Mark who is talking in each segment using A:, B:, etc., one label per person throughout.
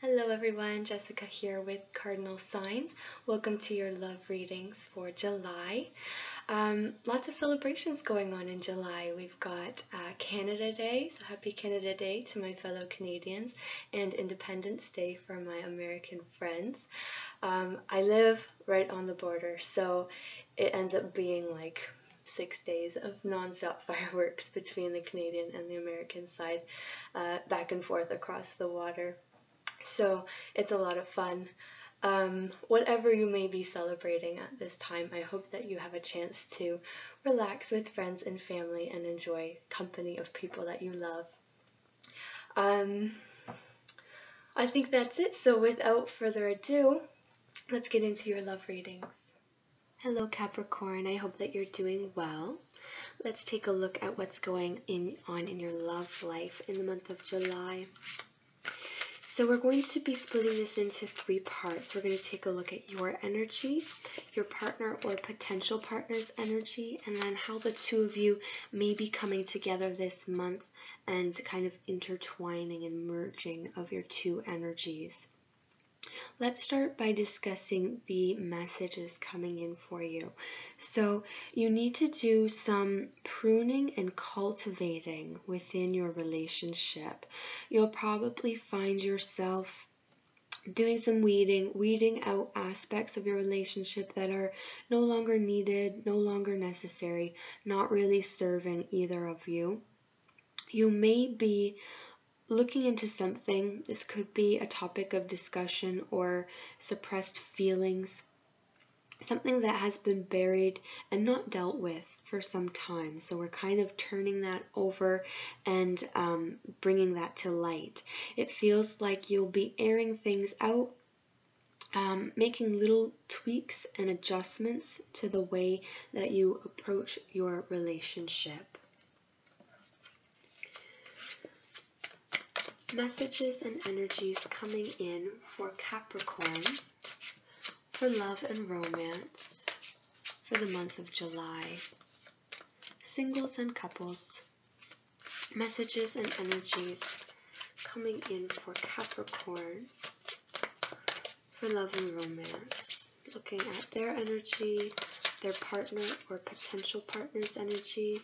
A: Hello everyone, Jessica here with Cardinal Signs. Welcome to your love readings for July. Lots of celebrations going on in July. We've got Canada Day, so happy Canada Day to my fellow Canadians, and Independence Day for my American friends. I live right on the border, so it ends up being like 6 days of non-stop fireworks between the Canadian and the American side, back and forth across the water. So it's a lot of fun. Whatever you may be celebrating at this time, I hope that you have a chance to relax with friends and family and enjoy company of people that you love. I think that's it. So without further ado, let's get into your love readings. Hello Capricorn, I hope that you're doing well. Let's take a look at what's going on in your love life in the month of July. So we're going to be splitting this into 3 parts. We're going to take a look at your energy, your partner or potential partner's energy, and then how the two of you may be coming together this month and kind of intertwining and merging of your two energies. Let's start by discussing the messages coming in for you. So you need to do some pruning and cultivating within your relationship. You'll probably find yourself doing some weeding out aspects of your relationship that are no longer needed, no longer necessary, not really serving either of you. You may be looking into something. This could be a topic of discussion or suppressed feelings, something that has been buried and not dealt with for some time. So we're kind of turning that over and bringing that to light. It feels like you'll be airing things out, making little tweaks and adjustments to the way that you approach your relationship. Messages and energies coming in for Capricorn for love and romance for the month of July. Singles and couples. Messages and energies coming in for Capricorn for love and romance. Looking at their energy, their partner or potential partner's energy,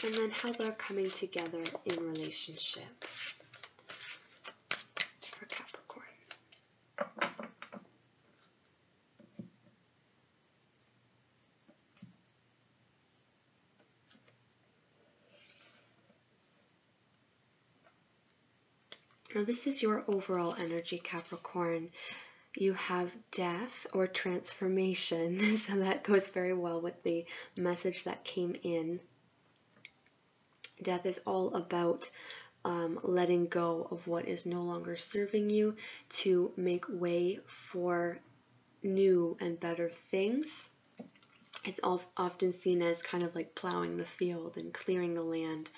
A: and then how they're coming together in relationship for Capricorn. Now this is your overall energy, Capricorn. You have death or transformation, so that goes very well with the message that came in. Death is all about letting go of what is no longer serving you to make way for new and better things. It's often seen as kind of like plowing the field and clearing the land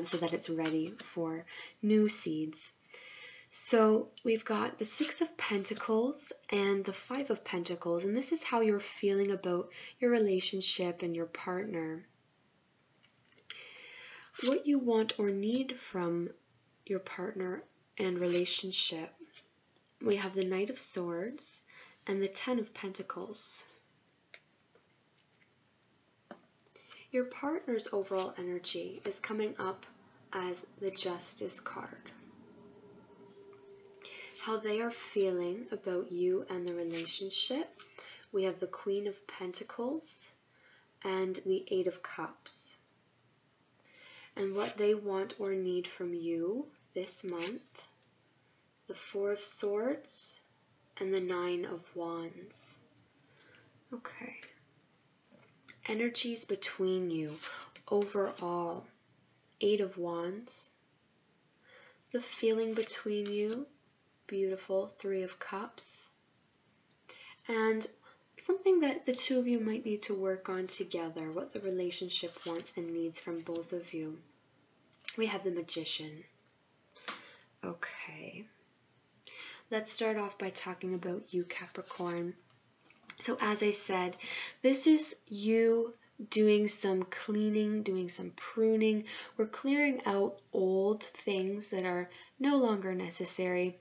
A: so that it's ready for new seeds. So we've got the 6 of Pentacles and the 5 of Pentacles, and this is how you're feeling about your relationship and your partner. What you want or need from your partner and relationship. We have the Knight of Swords and the 10 of Pentacles. Your partner's overall energy is coming up as the Justice card. How they are feeling about you and the relationship. We have the Queen of Pentacles and the 8 of Cups. And what they want or need from you this month, the 4 of Swords and the 9 of Wands. Okay. Energies between you overall, 8 of Wands. The feeling between you, beautiful, 3 of Cups. And something that the two of you might need to work on together, what the relationship wants and needs from both of you. We have the Magician. Okay. Let's start off by talking about you, Capricorn. So as I said, this is you doing some cleaning, doing some pruning. We're clearing out old things that are no longer necessary.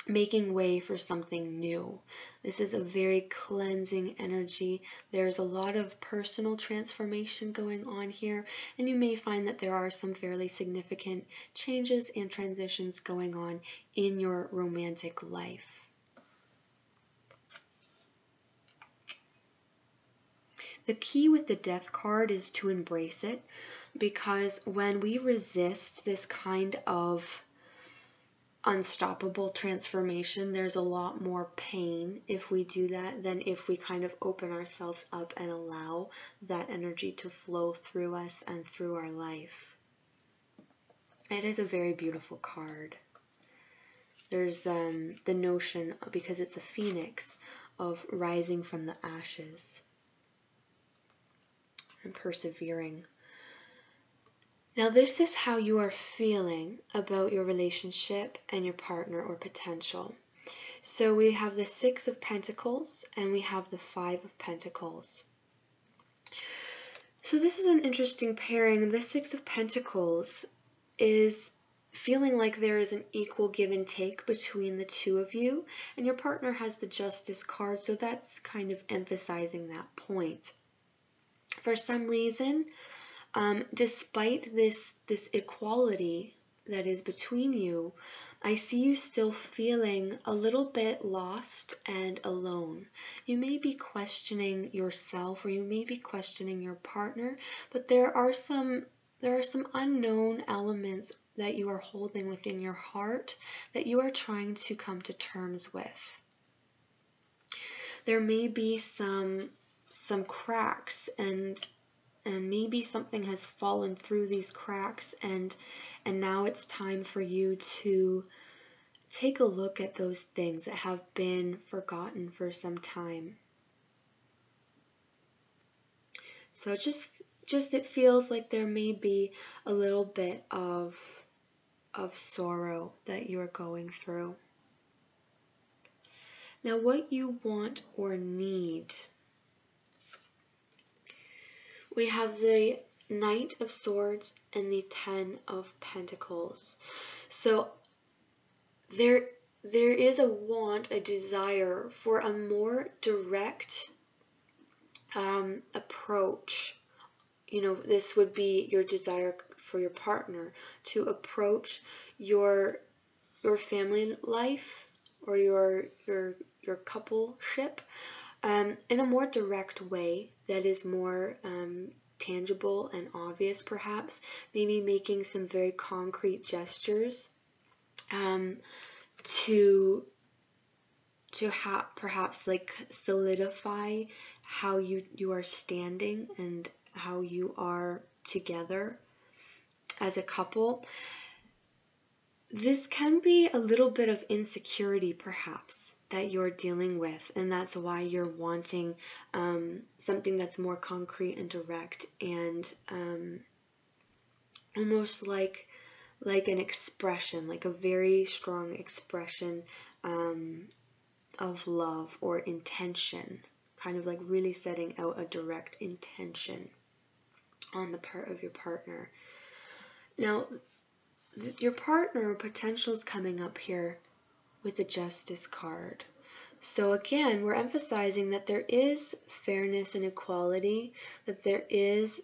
A: making way for something new. This is a very cleansing energy. There's a lot of personal transformation going on here, and you may find that there are some fairly significant changes and transitions going on in your romantic life. The key with the Death card is to embrace it, because when we resist this kind of unstoppable transformation, there's a lot more pain if we do that than if we kind of open ourselves up and allow that energy to flow through us and through our life. It is a very beautiful card. There's the notion, because it's a phoenix, of rising from the ashes and persevering. Now, this is how you are feeling about your relationship and your partner or potential. So we have the Six of Pentacles and we have the Five of Pentacles. So this is an interesting pairing. The Six of Pentacles is feeling like there is an equal give and take between the two of you, and your partner has the Justice card, so that's kind of emphasizing that point. For some reason, despite this equality that is between you, I see you still feeling a little bit lost and alone. You may be questioning yourself, or you may be questioning your partner, but there are some unknown elements that you are holding within your heart that you are trying to come to terms with. There may be some cracks, and maybe something has fallen through these cracks, and now it's time for you to take a look at those things that have been forgotten for some time. So just it feels like there may be a little bit of sorrow that you're going through. Now, what you want or need. We have the Knight of Swords and the Ten of Pentacles. So there is a want, a desire for a more direct approach. You know, this would be your desire for your partner to approach your family life or your coupleship in a more direct way that is more tangible and obvious, perhaps. Maybe making some very concrete gestures to perhaps like solidify how you are standing and how you are together as a couple. This can be a little bit of insecurity, perhaps, that you're dealing with, and that's why you're wanting something that's more concrete and direct, and almost like an expression, like a very strong expression of love or intention, kind of like really setting out a direct intention on the part of your partner. Now, your partner potential is coming up here with the Justice card. So again, we're emphasizing that there is fairness and equality, that there is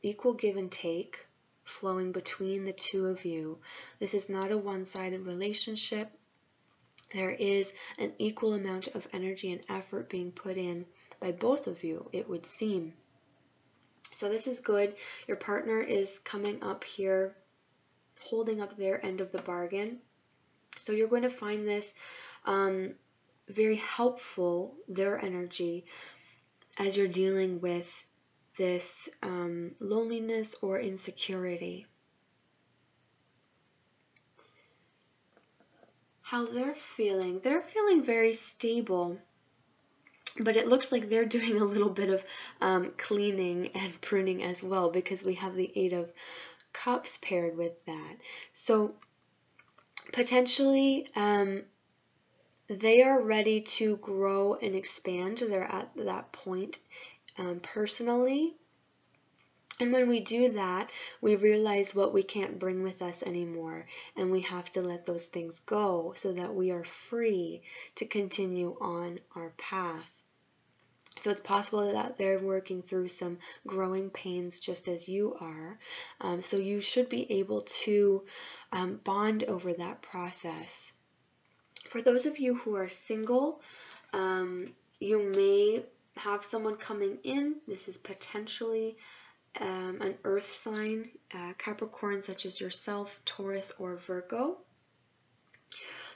A: equal give and take flowing between the two of you. This is not a one-sided relationship. There is an equal amount of energy and effort being put in by both of you, it would seem. So this is good. Your partner is coming up here, holding up their end of the bargain. So you're going to find this very helpful, their energy, as you're dealing with this loneliness or insecurity. How they're feeling very stable, but it looks like they're doing a little bit of cleaning and pruning as well, because we have the Eight of Cups paired with that. So potentially they are ready to grow and expand. They're at that point personally, And when we do that, we realize what we can't bring with us anymore, and we have to let those things go so that we are free to continue on our path. So it's possible that they're working through some growing pains just as you are. So you should be able to bond over that process. For those of you who are single, you may have someone coming in. This is potentially an earth sign, Capricorn, such as yourself, Taurus, or Virgo.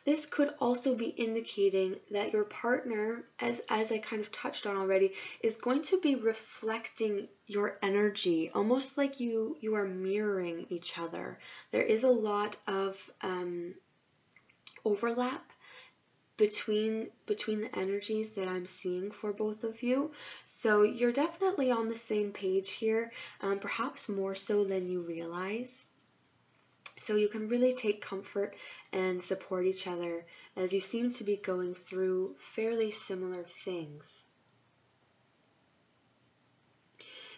A: This could also be indicating that your partner, as I kind of touched on already, is going to be reflecting your energy, almost like you are mirroring each other. There is a lot of overlap between the energies that I'm seeing for both of you. So you're definitely on the same page here, perhaps more so than you realize. So you can really take comfort and support each other as you seem to be going through fairly similar things.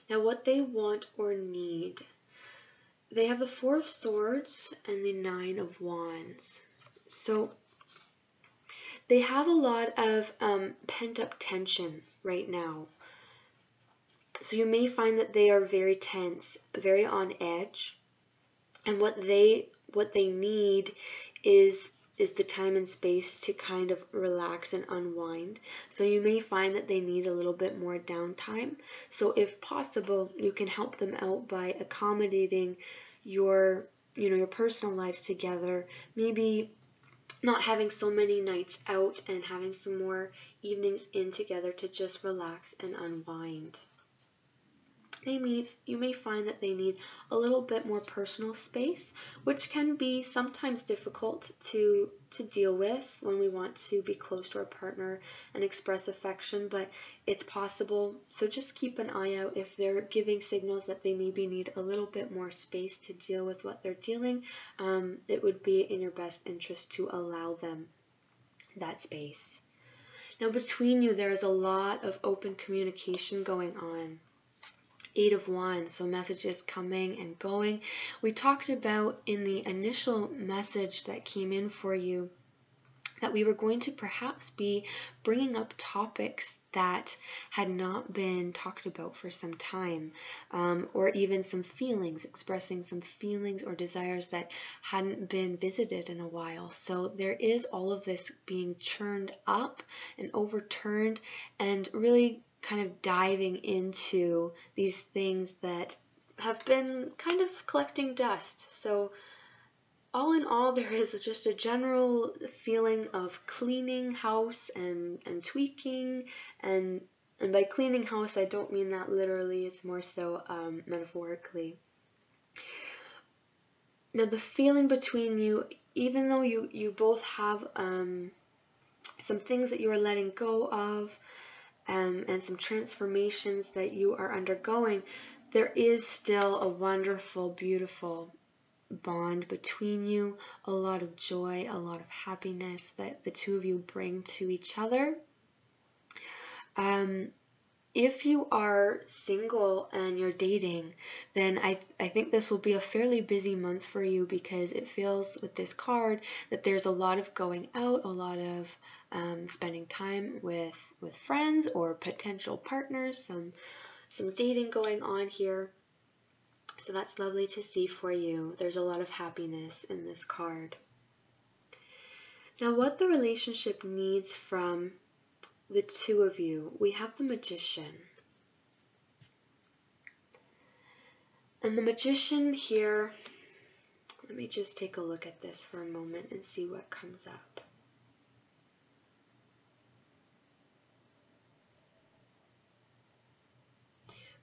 A: Now, what they want or need. They have the Four of Swords and the Nine of Wands. So they have a lot of pent-up tension right now. So you may find that they are very tense, very on edge. And what they need is the time and space to kind of relax and unwind. So you may find that they need a little bit more downtime. So if possible, you can help them out by accommodating your personal lives together. Maybe not having so many nights out and having some more evenings in together to just relax and unwind. You may find that they need a little bit more personal space, which can be sometimes difficult to deal with when we want to be close to our partner and express affection, but it's possible. So just keep an eye out if they're giving signals that they maybe need a little bit more space to deal with what they're dealing. It would be in your best interest to allow them that space. Now, between you, there is a lot of open communication going on. Eight of Wands, so messages coming and going. We talked about in the initial message that came in for you that we were going to perhaps be bringing up topics that had not been talked about for some time, or even some feelings, expressing some feelings or desires that hadn't been visited in a while. So there is all of this being churned up and overturned and really kind of diving into these things that have been kind of collecting dust. So all in all, there is just a general feeling of cleaning house and tweaking, and by cleaning house, I don't mean that literally, it's more so metaphorically. Now, the feeling between you, even though you both have some things that you are letting go of, and some transformations that you are undergoing, there is still a wonderful, beautiful bond between you, a lot of joy, a lot of happiness that the two of you bring to each other. If you are single and you're dating, then I think this will be a fairly busy month for you, because it feels with this card that there's a lot of going out, a lot of spending time with friends or potential partners, some dating going on here. So that's lovely to see for you. There's a lot of happiness in this card. Now, what the relationship needs from the two of you, we have the Magician. And the Magician here, let me just take a look at this for a moment and see what comes up.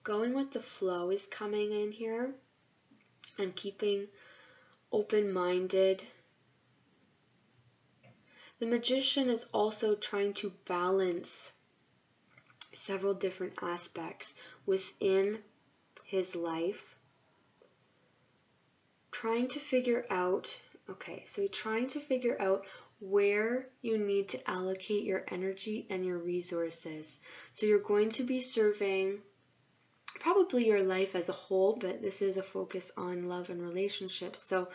A: Going with the flow is coming in here, and keeping open-minded. The Magician is also trying to balance several different aspects within his life, trying to figure out, where you need to allocate your energy and your resources. So you're going to be serving probably your life as a whole, but this is a focus on love and relationships. So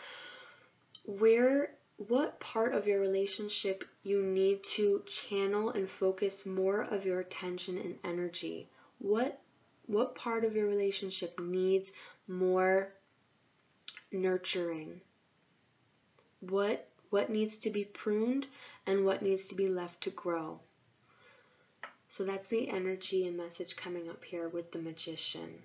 A: what part of your relationship you need to channel and focus more of your attention and energy? What part of your relationship needs more nurturing? What needs to be pruned and what needs to be left to grow? So that's the energy and message coming up here with the Magician,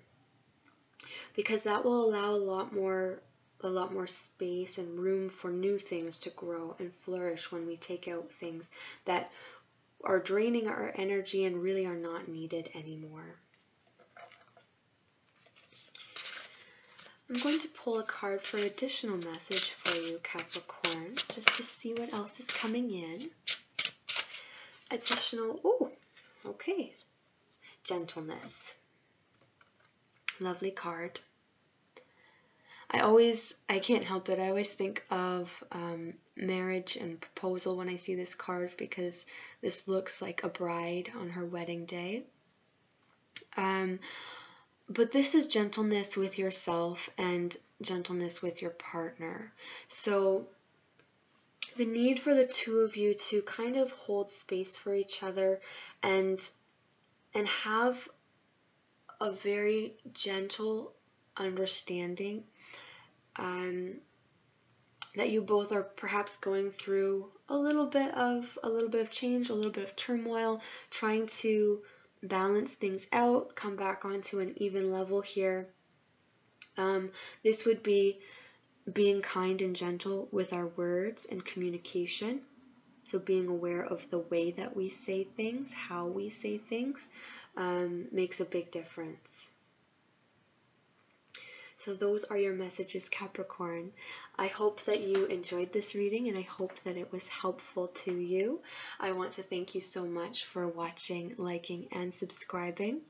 A: because that will allow a lot more space and room for new things to grow and flourish when we take out things that are draining our energy and really are not needed anymore. I'm going to pull a card for additional message for you, Capricorn, just to see what else is coming in. Okay. Gentleness. Lovely card. I can't help it. I always think of marriage and proposal when I see this card, because this looks like a bride on her wedding day. But this is gentleness with yourself and gentleness with your partner. So the need for the two of you to kind of hold space for each other and have a very gentle understanding that you both are perhaps going through a little bit of change, a little bit of turmoil, trying to balance things out, come back onto an even level here. This would be being kind and gentle with our words and communication. So being aware of the way that we say things, how we say things, makes a big difference. So those are your messages, Capricorn. I hope that you enjoyed this reading and I hope that it was helpful to you. I want to thank you so much for watching, liking, and subscribing.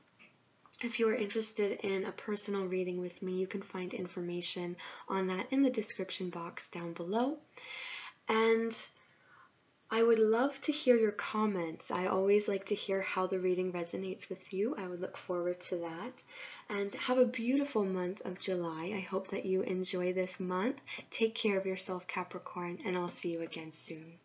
A: If you are interested in a personal reading with me, you can find information on that in the description box down below. And I would love to hear your comments. I always like to hear how the reading resonates with you. I would look forward to that. And have a beautiful month of July. I hope that you enjoy this month. Take care of yourself, Capricorn, and I'll see you again soon.